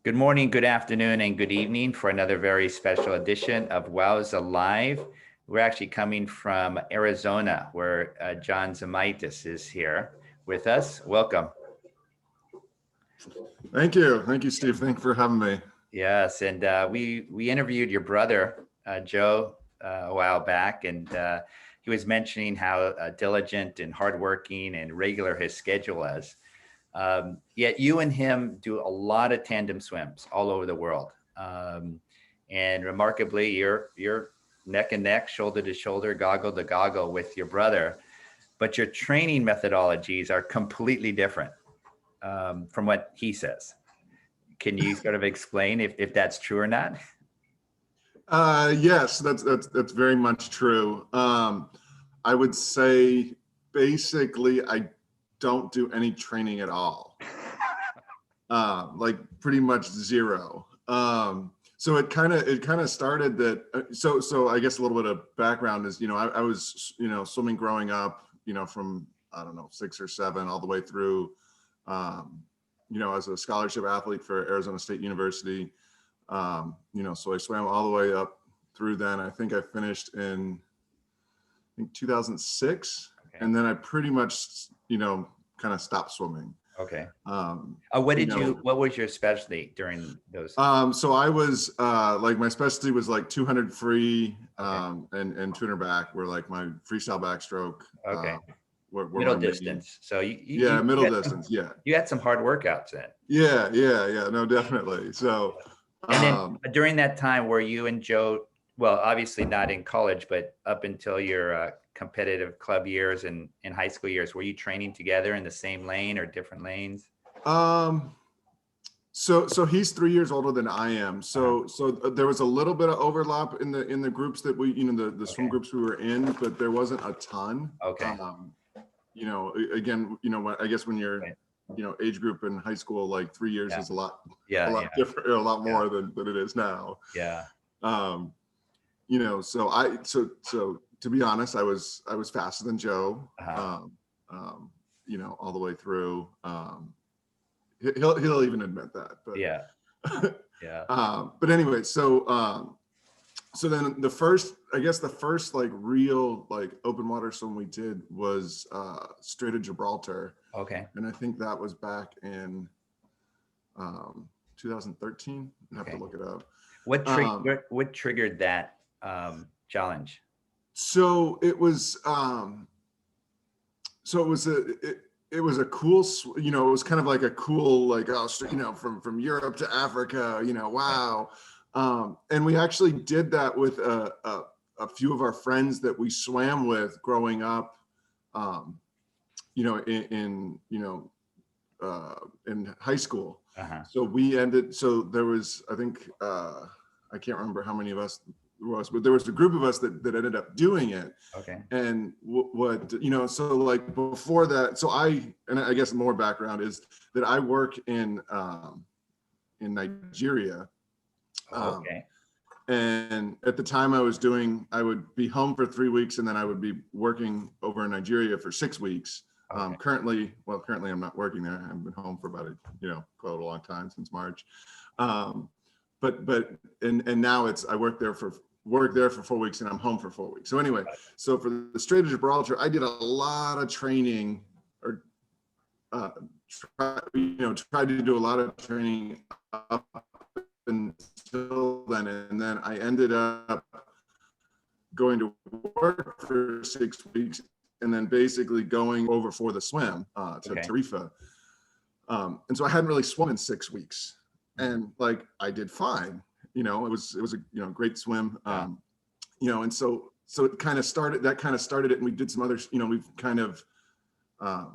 Good morning, good afternoon, and good evening for another very special edition of WOWSA Live. We're actually coming from Arizona, where John Zemaitis is here with us. Welcome. Thank you. Thank you, Steve. Thank you for having me. Yes, and we interviewed your brother, Joe, a while back, and he was mentioning how diligent and hardworking and regular his schedule is. Yet you and him do a lot of tandem swims all over the world. And remarkably, you're neck and neck, shoulder to shoulder, goggle to goggle with your brother, but your training methodologies are completely different from what he says. Can you sort of explain if that's true or not? Yes, that's very much true. I would say basically I don't do any training at all. Like pretty much zero. So it kind of started that. So I guess a little bit of background is, I was, swimming growing up, from, I don't know, 6 or 7 all the way through, as a scholarship athlete for Arizona State University. So I swam all the way up through then. I think I finished in, 2006. Okay. And then I pretty much, kind of stopped swimming. Okay. What was your specialty during those? So I was like, my specialty was like 200 free, and 200 back were like my freestyle backstroke. Okay. Middle distance. So middle distance. You had some hard workouts then. Yeah. No, definitely. So, and then during that time, were you and Joe, well, obviously not in college, but up until your competitive club years and high school years, were you training together in the same lane or different lanes? So he's 3 years older than I am. So there was a little bit of overlap in the groups that we, the swim groups we were in, but there wasn't a ton. Okay. Again, I guess when you're, age group in high school, like 3 years is a lot different, a lot more than it is now. Yeah. So to be honest, I was faster than Joe, all the way through. He'll even admit that. But yeah. But anyway, so then the first like real like open water swim we did was Strait of Gibraltar. Okay. And I think that was back in 2013. I have to look it up. What triggered that challenge? So it was it was a cool, it was kind of like a cool, like, from Europe to Africa, wow. And we actually did that with a few of our friends that we swam with growing up, in high school. So there was, I think, I can't remember how many of us was, but there was a group of us that ended up doing it. Okay. And so like before that, and I guess more background is that I work in Nigeria. Okay. And at the time I would be home for 3 weeks and then I would be working over in Nigeria for 6 weeks. Okay. Currently I'm not working there. I've been home for about quite a long time, since March. But now I work there for 4 weeks and I'm home for 4 weeks. So anyway, so for the Strait of Gibraltar, I did a lot of training, or tried to do a lot of training up until then, and then I ended up going to work for 6 weeks and then basically going over for the swim to Tarifa. And so I hadn't really swum in 6 weeks. And like I did fine, it was a great swim, and so it kind of started it, and we did some other, we've kind of, I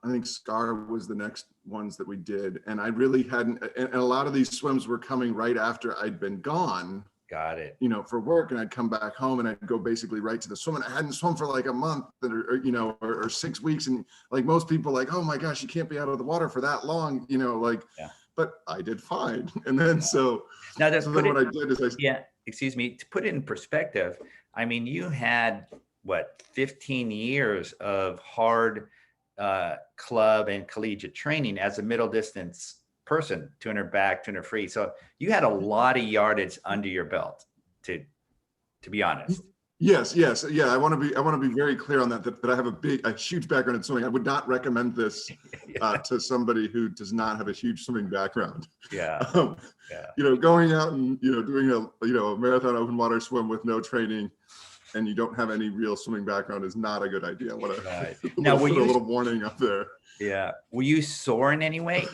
think Scar was the next ones that we did, and I really hadn't, and a lot of these swims were coming right after I'd been gone. Got it. For work, and I'd come back home and I'd go basically right to the swim, and I hadn't swum for like a month or 6 weeks, and like most people, like, oh my gosh, you can't be out of the water for that long, But I did fine. And then what I did is excuse me, to put it in perspective, I mean, you had 15 years of hard club and collegiate training as a middle distance person, 200 back, 200 free. So you had a lot of yardage under your belt, to be honest. Yes, yes, yeah. I want to be very clear on that. That I have a huge background in swimming. I would not recommend this to somebody who does not have a huge swimming background. Yeah. Um, Yeah. Going out and doing a marathon open water swim with no training, and you don't have any real swimming background is not a good idea. I want to Right. now Now, put a little warning up there. yeah. Were you sore in any way?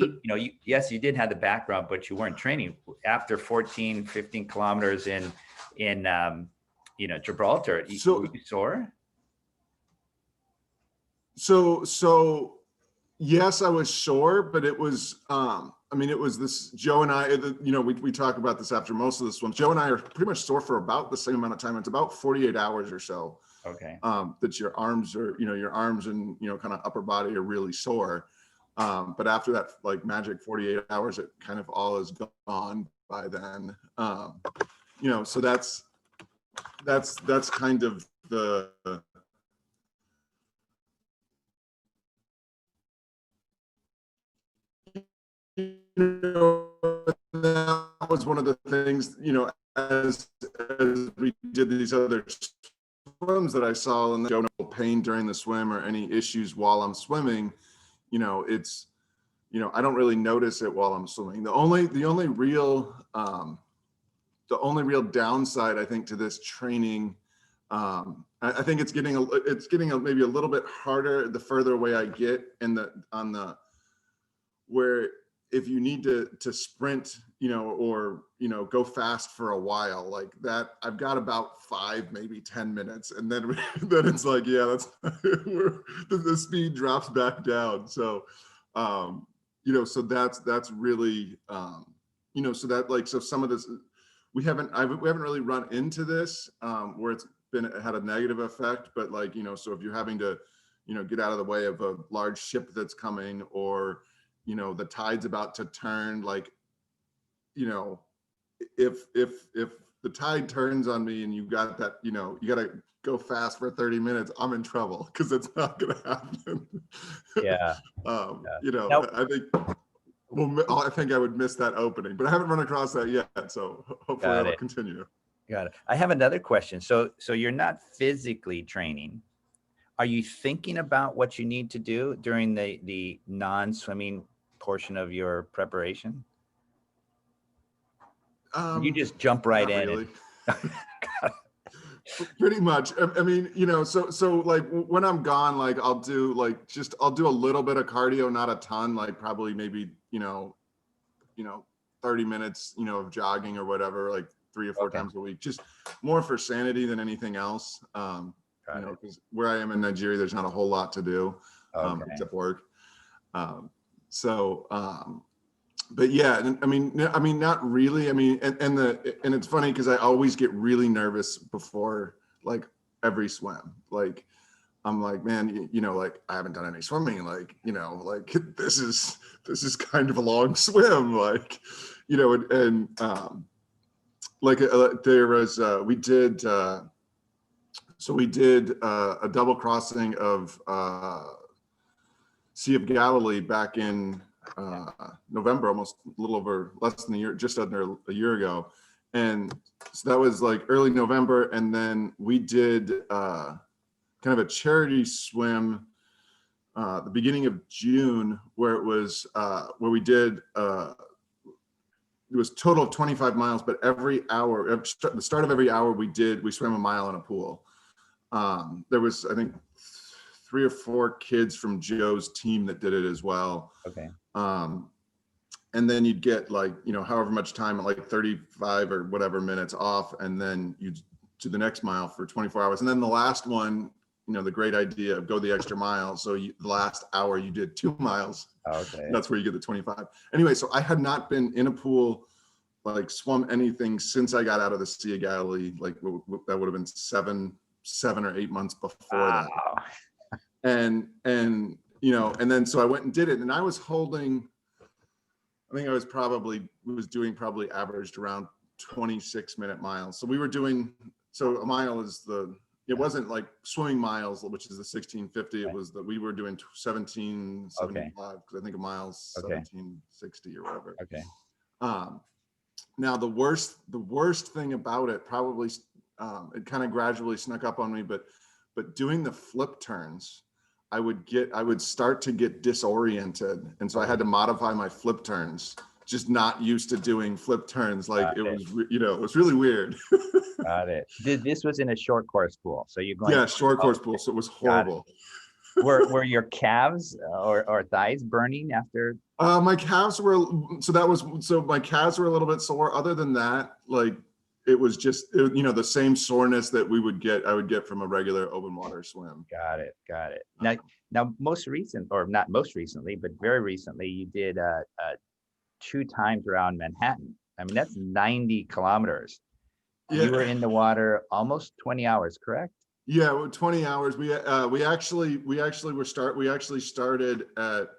Yes, you did have the background, but you weren't training. After 14, 15 kilometers in Gibraltar, So were you sore? so yes, I was sore, but it was it was this. Joe and I, we talk about this after most of the swims. Joe and I are pretty much sore for about the same amount of time. It's about 48 hours or so. Okay. That your arms and kind of upper body are really sore. But after that like magic 48 hours, it kind of all is gone by then. So that's kind of the that was one of the things, as we did these other swims that I saw, and no pain during the swim or any issues while I'm swimming, it's, I don't really notice it while I'm swimming. The only real downside, I think, to this training, I think it's getting maybe a little bit harder the further away I get where if you need to sprint, or go fast for a while like that, I've got about 5, maybe 10 minutes, and then it's like, yeah, that's the speed drops back down. So, so that's really, so that like, so some of this we haven't really run into this where it had a negative effect, but like, so if you're having to, get out of the way of a large ship that's coming, or the tide's about to turn, like, if the tide turns on me and you got that, you got to go fast for 30 minutes, I'm in trouble, because it's not going to happen. Yeah. Nope. I think I would miss that opening, but I haven't run across that yet, so hopefully it'll continue. Got it. I have another question. So you're not physically training. Are you thinking about what you need to do during the non-swimming portion of your preparation? You just jump right in. Really. Pretty much. I mean, so like when I'm gone, like I'll do a little bit of cardio, not a ton, like probably maybe, 30 minutes, of jogging or whatever, like 3 or 4 times a week, just more for sanity than anything else. Because where I am in Nigeria, there's not a whole lot to do except work. But yeah, I mean, not really. I mean, and it's funny because I always get really nervous before like every swim. Like, I'm like, man, like I haven't done any swimming. Like, like this is kind of a long swim. Like, and like there was we did a double crossing of Sea of Galilee back in November, almost a little over less than a year, just under a year ago. And so that was like early November. And then we did kind of a charity swim the beginning of June, where it was where we did it was a total of 25 miles, but every hour, at the start of every hour we swam a mile in a pool. There was, I think, 3 or 4 kids from Joe's team that did it as well. Okay. And then you'd get like, however much time, like 35 or whatever minutes off, and then you'd to the next mile for 24 hours. And then the last one, the great idea of go the extra mile. So the last hour you did 2 miles. Okay. That's where you get the 25. Anyway, so I had not been in a pool, like swum anything since I got out of the Sea of Galilee. Like that would have been 7 or 8 months before that. And and then so I went and did it, and I was holding, I think I was doing averaged around 26-minute miles. So we were doing, so a mile is it wasn't like swimming miles, which is the 1650. It Right. was that we were doing 1775 because I think a mile's Okay. 1760 or whatever. Okay. Now the worst thing about it probably it kind of gradually snuck up on me, but doing the flip turns, I would start to get disoriented, and so I had to modify my flip turns. Just not used to doing flip turns, like it was it was really weird. Got it. This was in a short course pool, so you're going. Yeah, short course pool, so it was horrible. Were your calves or thighs burning after? My calves were my calves were a little bit sore. Other than that, like it was just the same soreness that I would get from a regular open water swim. Got it. Now most recent, or not most recently, but very recently, you did 2 times around Manhattan. I mean, that's 90 kilometers. Yeah. You were in the water almost 20 hours, correct? Yeah, well, 20 hours. We actually started at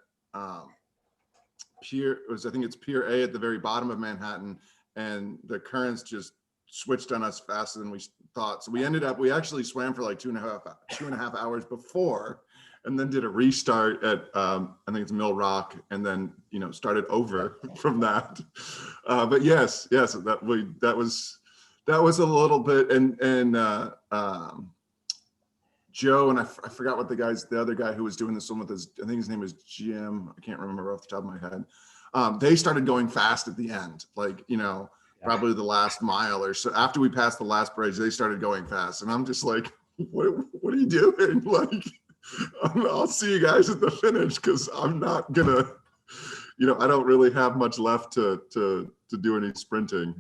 Pier, I think it's Pier A at the very bottom of Manhattan, and the currents just switched on us faster than we thought. So we actually swam for like 2.5 hours before, and then did a restart at I think it's Mill Rock, and then started over from that. But yes, that was a little bit, and Joe and I forgot what the other guy who was doing the swim with us, I think his name is Jim. I can't remember off the top of my head. They started going fast at the end, like, probably the last mile or so. After we passed the last bridge, they started going fast. And I'm just like, what are you doing? Like, I'll see you guys at the finish, because I'm not gonna, I don't really have much left to do any sprinting.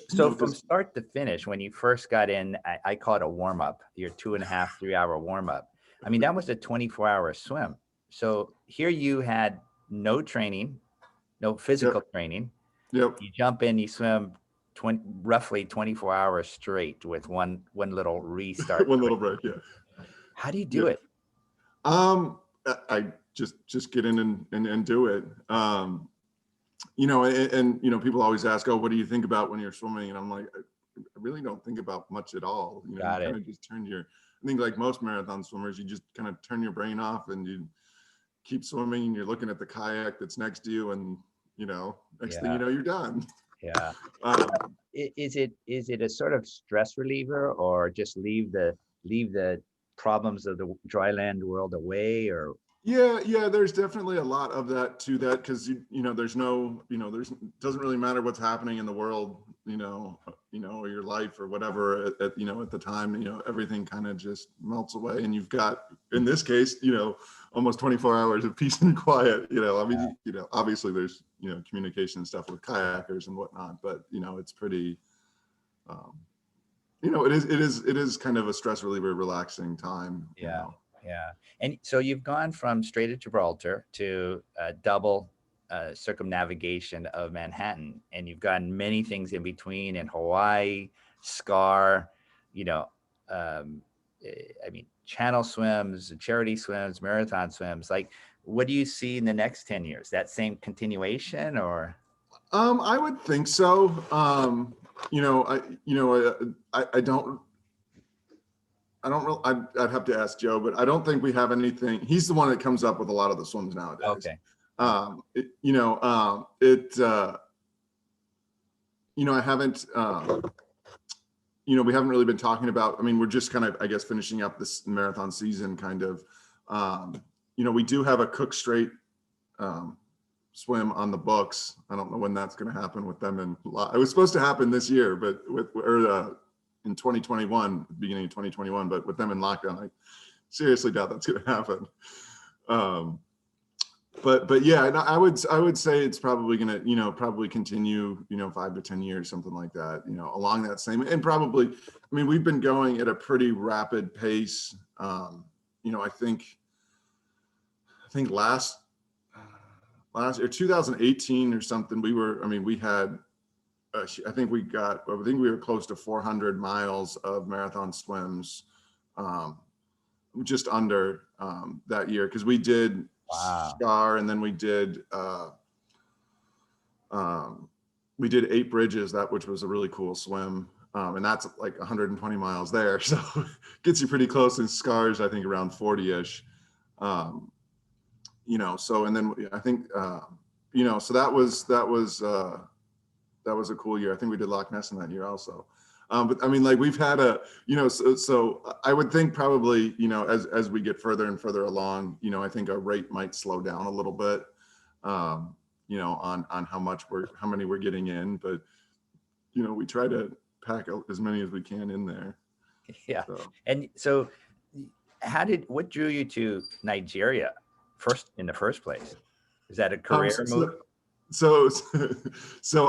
So from start to finish, when you first got in, I call it a warm up, your 2.5, 3 hour warm up. I mean, that was a 24-hour swim. So here you had no training, no physical training. Yep. You jump in, you swim roughly 24 hours straight with one little restart. One little break. Yeah. How do you do it? I just get in and do it. People always ask, oh, what do you think about when you're swimming? And I'm like, I really don't think about much at all. Got it. Kind of just I think like most marathon swimmers, you just kind of turn your brain off and you keep swimming, and you're looking at the kayak that's next to you, and next thing you know, you're done. Yeah. Is it a sort of stress reliever, or just leave the problems of the dry land world away, or? Yeah, there's definitely a lot of that to that, because doesn't really matter what's happening in the world, or your life or whatever at the time, everything kind of just melts away, and you've got, in this case, almost 24 hours of peace and quiet. Obviously there's communication and stuff with kayakers and whatnot, but it's pretty it is kind of a stress reliever, relaxing time. Yeah. And so you've gone from Strait of Gibraltar to double circumnavigation of Manhattan, and you've gotten many things in between, in Hawaii, Scar, I mean, channel swims, charity swims, marathon swims. Like, what do you see in the next 10 years? That same continuation, or? I would think so. I'd have to ask Joe, but I don't think we have anything. He's the one that comes up with a lot of the swims nowadays. Okay. I haven't, we haven't really been talking about, I mean, we're just kind of, I guess, finishing up this marathon season kind of, we do have a Cook Strait swim on the books. I don't know when that's going to happen with them. And it was supposed to happen this year, but in 2021, beginning of 2021, but with them in lockdown, I seriously doubt that's going to happen. But yeah, and I would say it's probably going to, probably continue, 5 to 10 years, something like that, along that same, and probably, I mean, we've been going at a pretty rapid pace. I think last year, 2018 or something, we had, I think we were close to 400 miles of marathon swims, just under that year, because we did Scar, and then we did 8 bridges, which was a really cool swim. And that's like 120 miles there. So gets you pretty close, in scars, I think around 40-ish. You know, so, and then I think, you know, so that was a cool year. I think we did Loch Ness in that year also. But I mean, like we've had a, you know, so I would think probably, you know, as we get further and further along, you know, I think our rate might slow down a little bit, you know, on how many we're getting in, but, you know, we try to pack as many as we can in there. Yeah. So. And so what drew you to Nigeria in the first place? Is that a career move? So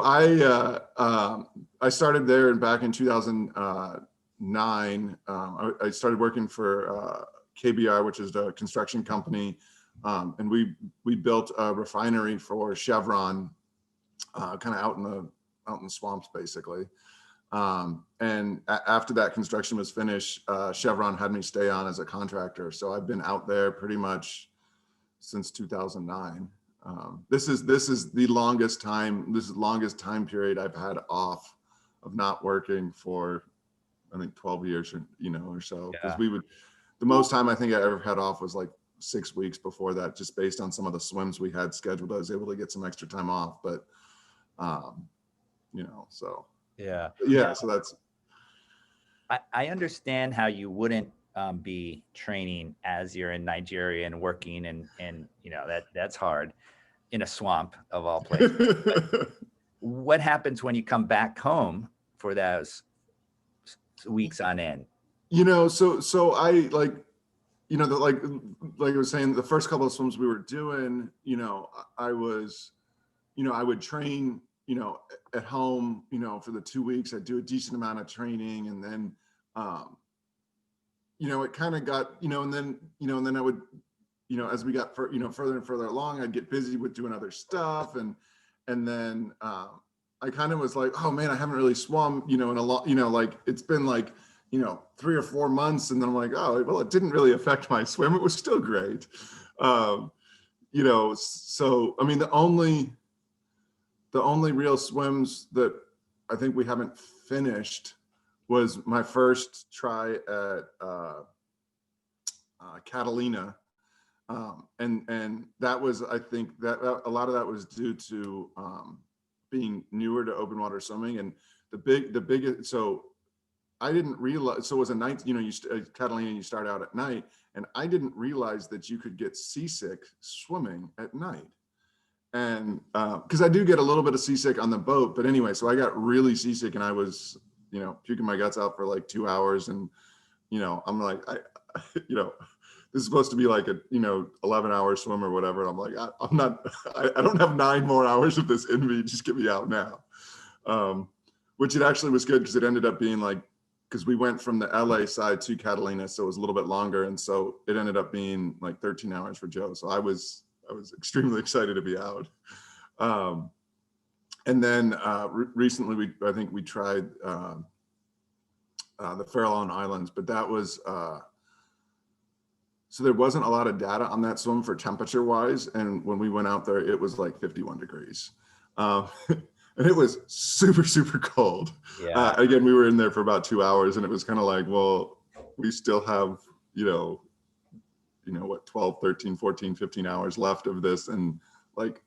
I started there back in 2009. I started working for KBR, which is a construction company, and we built a refinery for Chevron, kind of out in the swamps, basically. And after that construction was finished, Chevron had me stay on as a contractor. So I've been out there pretty much since 2009. This is the longest time period I've had off of not working for, I think 12 years, or, you know, or so. Because the most time I think I ever had off was like 6 weeks before that, just based on some of the swims we had scheduled. I was able to get some extra time off, but, you know, so. Yeah. Yeah. So that's. I understand how you wouldn't be training as you're in Nigeria and working, and you know, that's hard in a swamp of all places. What happens when you come back home for those weeks on end? You know, so I like, you know, like I was saying, the first couple of swims we were doing, you know, I was, you know, I would train, you know, at home, you know, for the 2 weeks. I'd do a decent amount of training, and then, you know, it kind of got, you know, and then I would, you know, as we got further and further along, I'd get busy with doing other stuff, and then I kind of was like, oh man, I haven't really swum, you know, in a lot, you know, like it's been like, you know, 3 or 4 months, and then I'm like, oh well, it didn't really affect my swim. It was still great, you know. So I mean, the only real swims that I think we haven't finished was my first try at Catalina. And that was, I think that a lot of that was due to being newer to open water swimming, and the biggest, so I didn't realize, so it was a night, you know, Catalina, you start out at night, and I didn't realize that you could get seasick swimming at night. And because I do get a little bit of seasick on the boat, but anyway, so I got really seasick, and I was, you know, puking my guts out for like 2 hours, and, you know, I'm like, you know, this is supposed to be like a, you know, 11-hour swim or whatever. And I'm like, I don't have 9 more hours of this in me. Just get me out now. Which it actually was good, because it ended up being like, because we went from the LA side to Catalina, so it was a little bit longer. And so it ended up being like 13 hours for Joe. So I was extremely excited to be out. And then recently I think we tried the Farallon Islands, but that was, so there wasn't a lot of data on that swim for temperature wise. And when we went out there, it was like 51 degrees. And it was super, super cold. Yeah. Again, we were in there for about 2 hours, and it was kind of like, well, we still have, you know, what, 12, 13, 14, 15 hours left of this. And like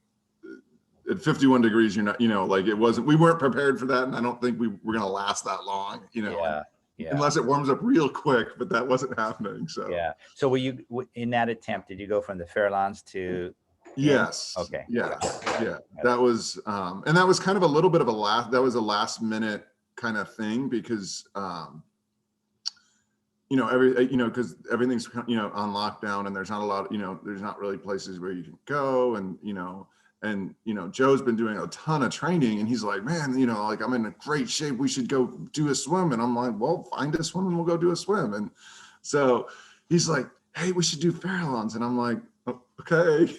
at 51 degrees, you're not, you know, like we weren't prepared for that. And I don't think we were going to last that long, you know. Yeah. Yeah. Unless it warms up real quick, but that wasn't happening. So yeah. So were you in that attempt? Did you go from the Farallons to? Yes. Okay. Yeah. Yeah. That was, and that was kind of a little bit of a last minute kind of thing, because, you know, because everything's, you know, on lockdown, and there's not a lot, you know, there's not really places where you can go, and, you know, Joe's been doing a ton of training, and he's like, man, you know, like I'm in a great shape. We should go do a swim. And I'm like, well, find a swim and we'll go do a swim. And so he's like, hey, we should do Farallons. And I'm like, oh, okay.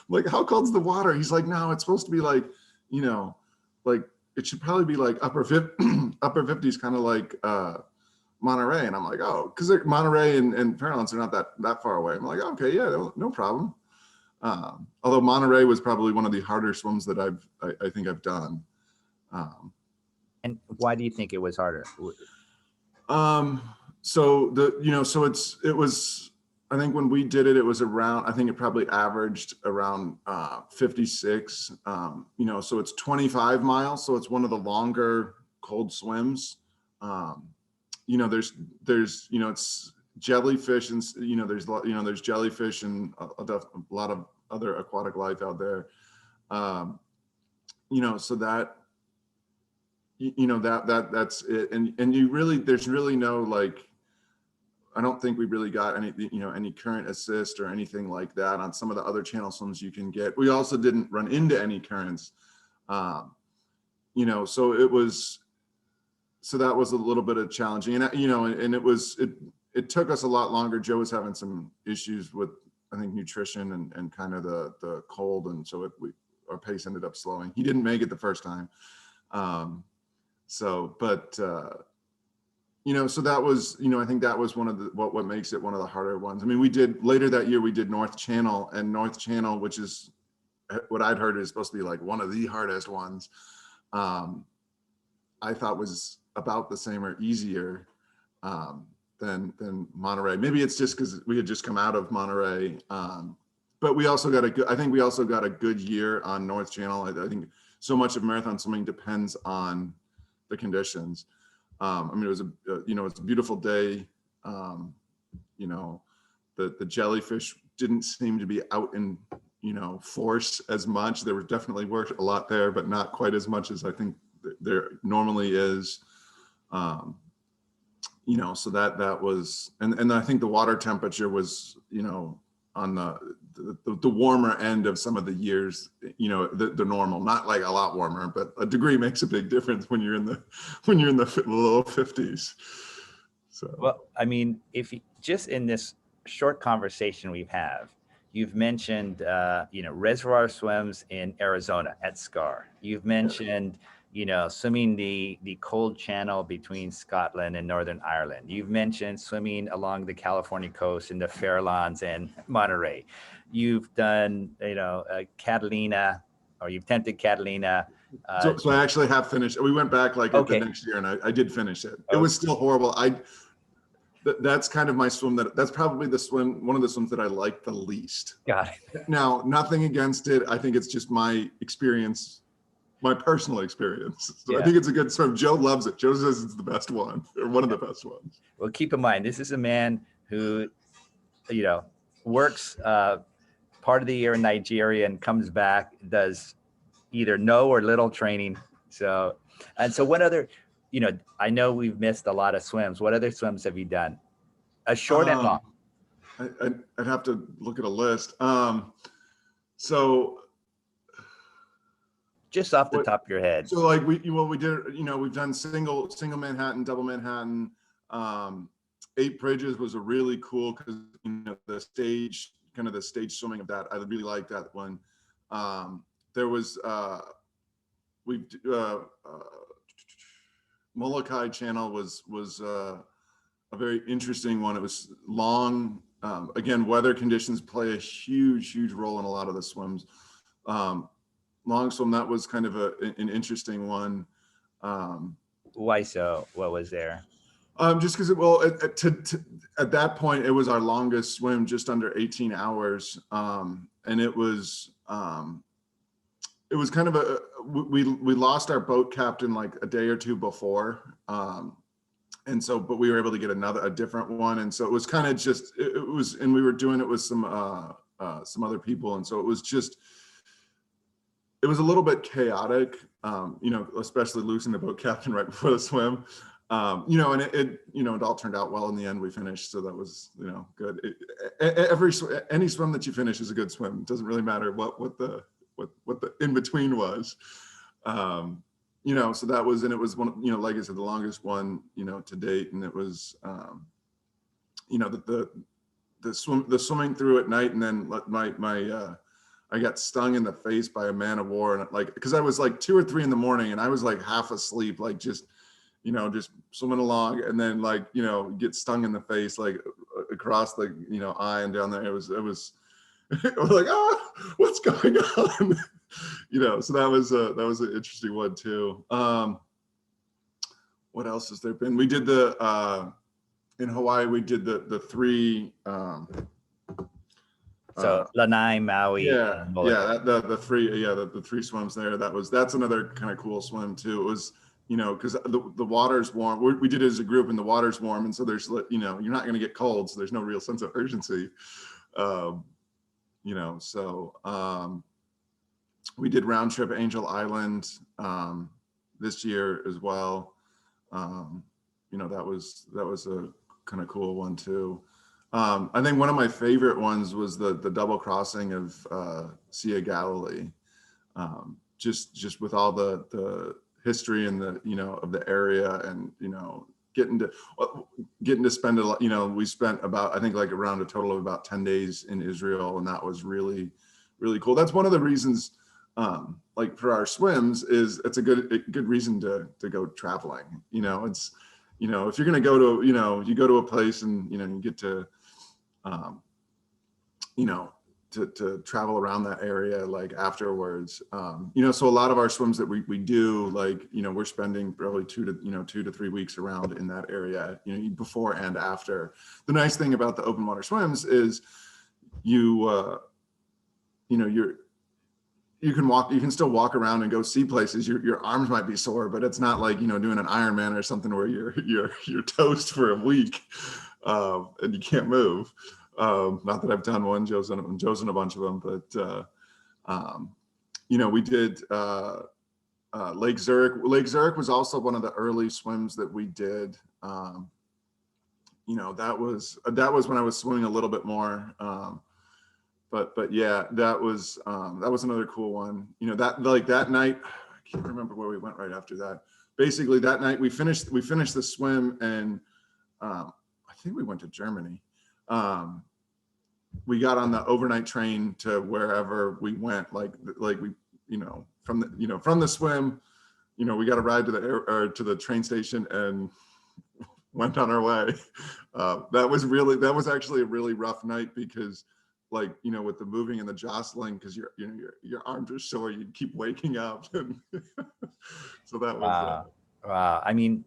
Like, how cold's the water? He's like, no, it's supposed to be like, you know, like it should probably be like upper 50s, kind of like Monterey. And I'm like, oh, because Monterey and Farallons are not that far away. I'm like, okay, yeah, no problem. Although Monterey was probably one of the harder swims that I think I've done. And why do you think it was harder? So it was, I think when we did it, it was around, I think it probably averaged around 56. So it's 25 miles. So it's one of the longer cold swims. It's jellyfish and, there's jellyfish and a lot of other aquatic life out there. So that's it. And there's really no, like, I don't think we really got any current assist or anything like that on some of the other channel swims you can get. We also didn't run into any currents. So that was a little bit of challenging, and it took us a lot longer. Joe was having some issues with, I think, nutrition and kind of the cold. And so our pace ended up slowing. He didn't make it the first time. So that was, I think that was one of what makes it one of the harder ones. I mean, later that year, we did North Channel, which is what I'd heard is supposed to be like one of the hardest ones. I thought was about the same or easier than Monterey. Maybe it's just because we had just come out of Monterey. But we also got a good year on North Channel. I think so much of marathon swimming depends on the conditions. It was a beautiful day. The jellyfish didn't seem to be out in, force as much. There definitely were a lot there, but not quite as much as I think there normally is. So that was, and I think the water temperature was, on the warmer end of some of the years, the normal, not like a lot warmer, but a degree makes a big difference when you're in the low 50s. So, well, I mean, if you, just in this short conversation you've mentioned, reservoir swims in Arizona at Scar. You've mentioned, swimming the cold channel between Scotland and Northern Ireland. You've mentioned swimming along the California coast in the Farallones and Monterey. You've done, Catalina, or you've tempted Catalina. So I actually have finished. We went back like the next year, and I did finish it. It was still horrible. That's kind of my swim. That's probably one of the swims that I like the least. Got it. Now, nothing against it. I think it's just my experience, my personal experience. So yeah. I think it's a good swim. Joe loves it. Joe says it's the best one, or one of the best ones. Well, keep in mind, this is a man who, works part of the year in Nigeria and comes back, does either no or little training. So what other, I know we've missed a lot of swims. What other swims have you done? A short and long? I'd have to look at a list. So just off the top of your head. So like we did, we've done single Manhattan, double Manhattan. 8 Bridges was a really cool, because the stage swimming of that, I really like that one. There was Molokai Channel was a very interesting one. It was long. Again, weather conditions play a huge role in a lot of the swims. Long swim, that was kind of an interesting one. Why so? What was there? Just because, at that point, it was our longest swim, just under 18 hours. And it was kind of we lost our boat captain like a day or two before. But we were able to get a different one. And so it was kind of just, and we were doing it with some other people. And so it was a little bit chaotic, especially losing the boat captain right before the swim. And it all turned out well in the end. We finished, so that was, good. Any swim that you finish is a good swim. It doesn't really matter what the in between was. So that was, and it was one, like I said, the longest one, to date. And it was, the swimming through at night, and then I got stung in the face by a man of war, and because I was like 2 or 3 in the morning, and I was like half asleep, like just swimming along, and then get stung in the face, like across the, eye and down there. It was like, what's going on? So that was an interesting one too. what else has there been? We did in Hawaii, we did the three, So Lanai, Maui, yeah, and yeah, Molokai. the three, yeah, the three swims there. That's another kind of cool swim too. It was, because the water's warm. We did it as a group, and the water's warm, and so there's, you're not going to get cold, so there's no real sense of urgency. Um, so we did round trip Angel Island this year as well. That was a kind of cool one too. I think one of my favorite ones was the double crossing of Sea of Galilee. Just with all the history and of the area, and getting to spend a lot. We spent about, I think, like around a total of about 10 days in Israel, and that was really, really cool. That's one of the reasons, like for our swims, is it's a good reason to go traveling. It's if you're going to go to you go to a place and you get to to travel around that area like afterwards. So a lot of our swims that we do, like, we're spending probably 2 to 3 weeks around in that area, before and after. The nice thing about the open water swims is you can still walk around and go see places. Your arms might be sore, but it's not like, doing an Ironman or something where you're toast for a week, and you can't move. Not that I've done one. Joe's done a bunch of them, but we did Lake Zurich. Lake Zurich was also one of the early swims that we did. That was when I was swimming a little bit more. But yeah, that was another cool one. That night, I can't remember where we went right after that. Basically, that night we finished the swim, and I think we went to Germany. We got on the overnight train to wherever we went. Like we, from the swim, we got a ride to the train station and went on our way. That was actually a really rough night because, with the moving and the jostling, because your arms are sore, you keep waking up. And so that was Wow. I mean,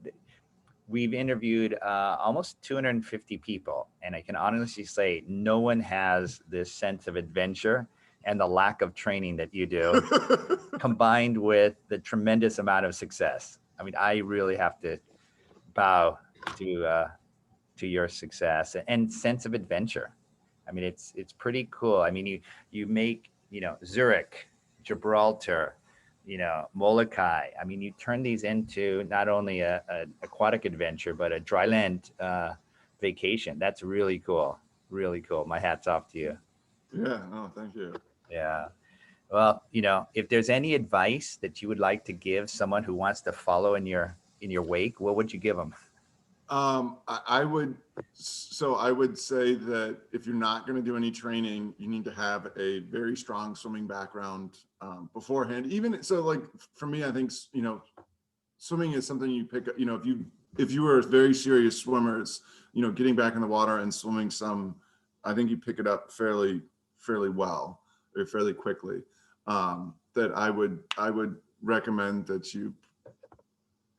we've interviewed almost 250 people, and I can honestly say no one has this sense of adventure and the lack of training that you do, combined with the tremendous amount of success. I mean, I really have to bow to your success and sense of adventure. I mean, it's pretty cool. I mean, you make, Zurich, Gibraltar, Molokai. I mean, you turn these into not only a aquatic adventure, but a dryland vacation. That's really cool. Really cool. My hat's off to you. yeah. Oh, thank you. Yeah. Well, if there's any advice that you would like to give someone who wants to follow in your wake, what would you give them? I would say that if you're not going to do any training, you need to have a very strong swimming background beforehand. Even so, like for me, I think swimming is something you pick up. If you were a very serious swimmer, it's getting back in the water and swimming some. I think you pick it up fairly well or fairly quickly. That I would recommend that you,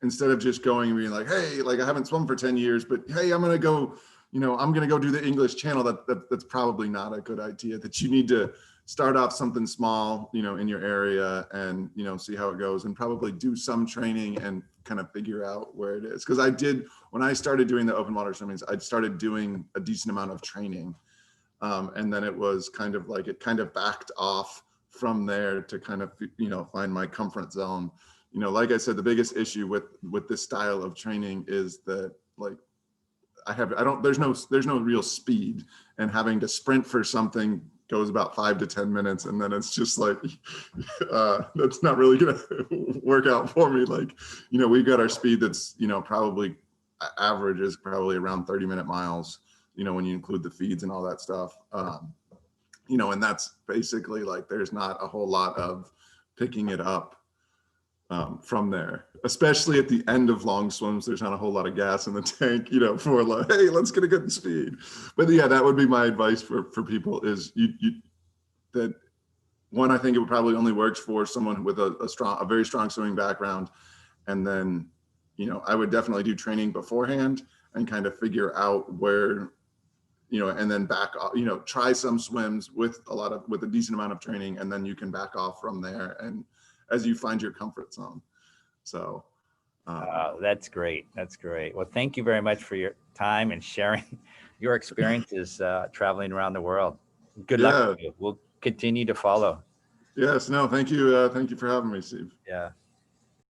instead of just going and being like, hey, like I haven't swum for 10 years, but hey, I'm going to go do the English Channel. That's probably not a good idea. That you need to start off something small, in your area, and, see how it goes, and probably do some training and kind of figure out where it is. Cause when I started doing the open water swimmings, I started doing a decent amount of training. And then it was kind of like, it kind of backed off from there to kind of, find my comfort zone. Like I said, the biggest issue with this style of training is that, like, there's no real speed, and having to sprint for something goes about 5 to 10 minutes. And then it's just like, that's not really going to work out for me. Like, we've got our speed that's, probably average is probably around 30-minute miles, when you include the feeds and all that stuff. And that's basically like, there's not a whole lot of picking it up from there, especially at the end of long swims. There's not a whole lot of gas in the tank, for like, hey, let's get a good speed. But yeah, that would be my advice for people is that one, I think it would probably only works for someone with a very strong swimming background. And then, I would definitely do training beforehand and kind of figure out where, and then back off, try some swims with a decent amount of training, and then you can back off from there and as you find your comfort zone. So That's great. That's great. Well, thank you very much for your time and sharing your experiences traveling around the world. Good luck yeah, to you. We'll continue to follow. yes, no, thank you. Thank you for having me, Steve. Yeah.